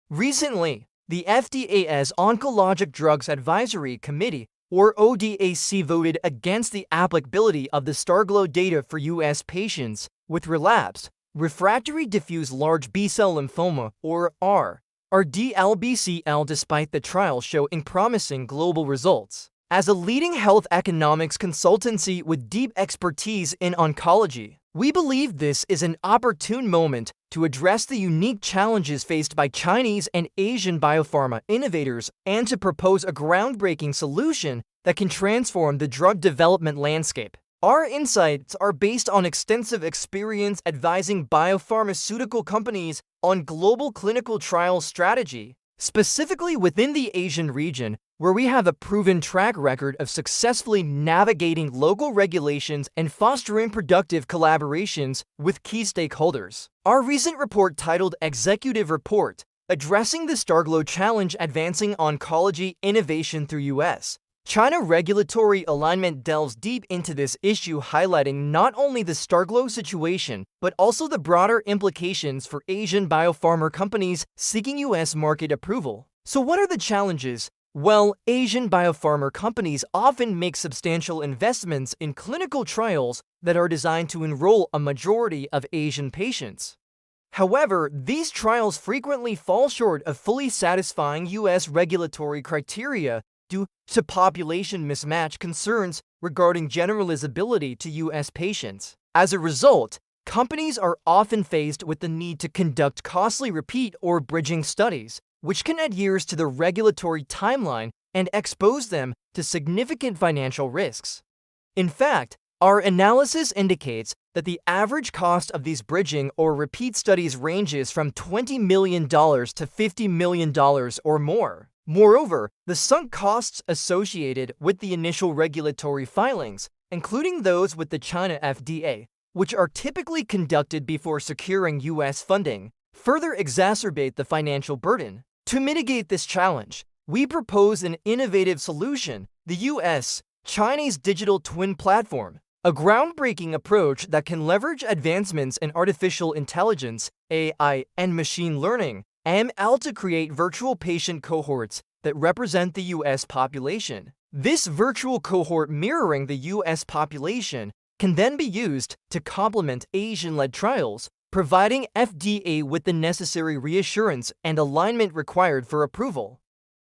Recently, the FDA's Oncologic Drugs Advisory Committee, or ODAC, voted against the applicability of the STARGLO data for U.S. patients with relapsed, refractory diffuse large B-cell lymphoma, or R DLBCL, despite the trial showing promising global results. As a leading health economics consultancy with deep expertise in oncology, we believe this is an opportune moment to address the unique challenges faced by Chinese and Asian biopharma innovators and to propose a groundbreaking solution that can transform the drug development landscape. Our insights are based on extensive experience advising biopharmaceutical companies on global clinical trial strategy, specifically within the Asian region, where we have a proven track record of successfully navigating local regulations and fostering productive collaborations with key stakeholders. Our recent report, titled Executive Report, Addressing the STARGLO Challenge Advancing Oncology Innovation Through U.S. China Regulatory Alignment, delves deep into this issue, highlighting not only the STARGLO situation, but also the broader implications for Asian biopharma companies seeking U.S. market approval. So what are the challenges? Well, Asian biopharma companies often make substantial investments in clinical trials that are designed to enroll a majority of Asian patients. However, these trials frequently fall short of fully satisfying U.S. regulatory criteria due to population mismatch concerns regarding generalizability to U.S. patients. As a result, companies are often faced with the need to conduct costly repeat or bridging studies, which can add years to the regulatory timeline and expose them to significant financial risks. In fact, our analysis indicates that the average cost of these bridging or repeat studies ranges from $20 million to $50 million or more. Moreover, the sunk costs associated with the initial regulatory filings, including those with the China FDA, which are typically conducted before securing U.S. funding, further exacerbate the financial burden. To mitigate this challenge, we propose an innovative solution, the U.S.-Chinese Digital Twin Platform, a groundbreaking approach that can leverage advancements in artificial intelligence, AI, and machine learning, ML, to create virtual patient cohorts that represent the U.S. population. This virtual cohort, mirroring the U.S. population, can then be used to complement Asian-led trials, providing FDA with the necessary reassurance and alignment required for approval.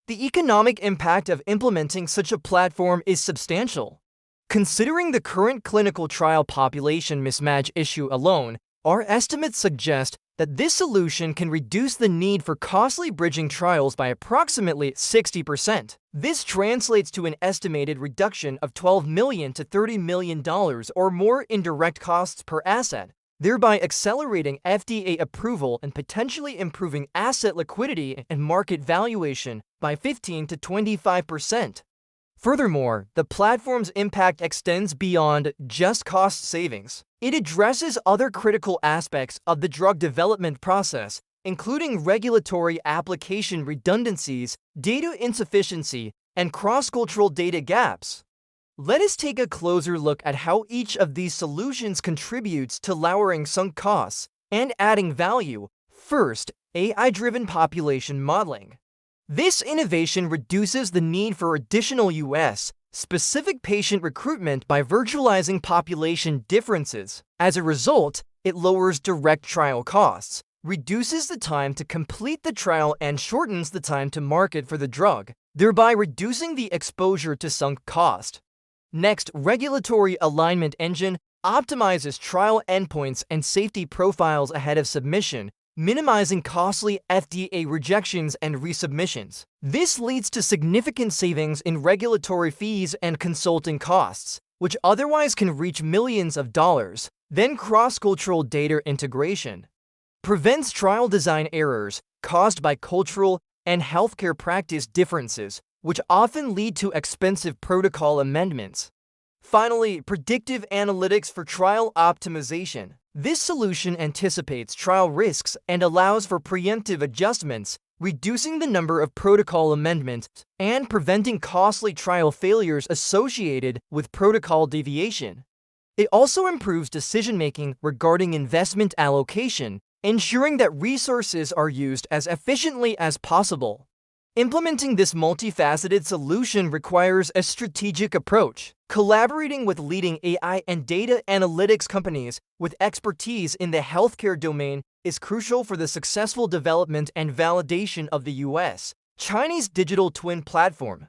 The economic impact of implementing such a platform is substantial. Considering the current clinical trial population mismatch issue alone, our estimates suggest that this solution can reduce the need for costly bridging trials by approximately 60%. This translates to an estimated reduction of $12 million to $30 million or more in direct costs per asset, thereby accelerating FDA approval and potentially improving asset liquidity and market valuation by 15 to 25%. Furthermore, the platform's impact extends beyond just cost savings. It addresses other critical aspects of the drug development process, including regulatory application redundancies, data insufficiency, and cross-cultural data gaps. Let us take a closer look at how each of these solutions contributes to lowering sunk costs and adding value. First, AI-driven population modeling. This innovation reduces the need for additional U.S.-specific patient recruitment by virtualizing population differences. As a result, it lowers direct trial costs, reduces the time to complete the trial, and shortens the time to market for the drug, thereby reducing the exposure to sunk cost. Next, regulatory alignment engine optimizes trial endpoints and safety profiles ahead of submission, minimizing costly FDA rejections and resubmissions. This leads to significant savings in regulatory fees and consulting costs, which otherwise can reach millions of dollars. Then, cross-cultural data integration prevents trial design errors caused by cultural and healthcare practice differences, which often lead to expensive protocol amendments. Finally, predictive analytics for trial optimization. This solution anticipates trial risks and allows for preemptive adjustments, reducing the number of protocol amendments and preventing costly trial failures associated with protocol deviation. It also improves decision-making regarding investment allocation, ensuring that resources are used as efficiently as possible. Implementing this multifaceted solution requires a strategic approach. Collaborating with leading AI and data analytics companies with expertise in the healthcare domain is crucial for the successful development and validation of the US Chinese digital twin platform.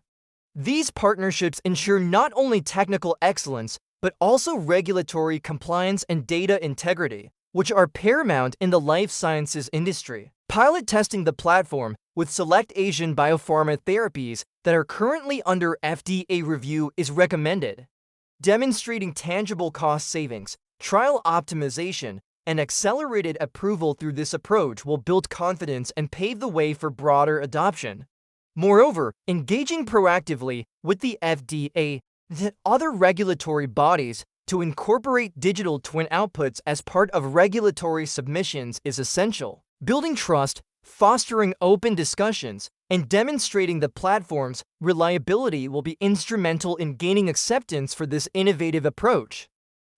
These partnerships ensure not only technical excellence, but also regulatory compliance and data integrity, which are paramount in the life sciences industry. Pilot testing the platform with select Asian biopharma therapies that are currently under FDA review is recommended. Demonstrating tangible cost savings, trial optimization, and accelerated approval through this approach will build confidence and pave the way for broader adoption. Moreover, engaging proactively with the FDA and other regulatory bodies to incorporate digital twin outputs as part of regulatory submissions is essential. Building trust, fostering open discussions, and demonstrating the platform's reliability will be instrumental in gaining acceptance for this innovative approach.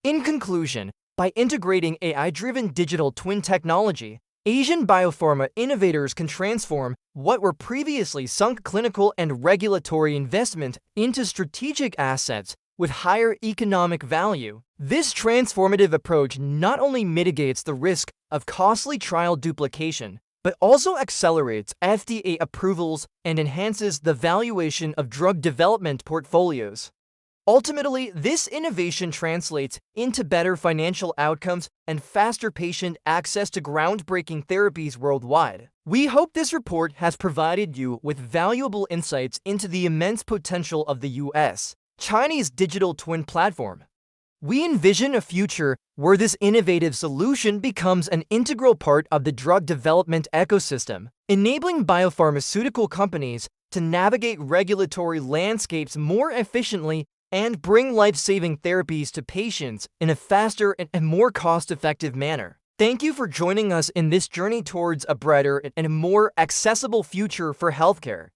In conclusion, by integrating AI-driven digital twin technology, Asian biopharma innovators can transform what were previously sunk clinical and regulatory investment into strategic assets with higher economic value. This transformative approach not only mitigates the risk of costly trial duplication, but also accelerates FDA approvals and enhances the valuation of drug development portfolios. Ultimately, this innovation translates into better financial outcomes and faster patient access to groundbreaking therapies worldwide. We hope this report has provided you with valuable insights into the immense potential of the US Chinese digital twin platform. We envision a future where this innovative solution becomes an integral part of the drug development ecosystem, enabling biopharmaceutical companies to navigate regulatory landscapes more efficiently and bring life-saving therapies to patients in a faster and more cost-effective manner. Thank you for joining us in this journey towards a brighter and more accessible future for healthcare.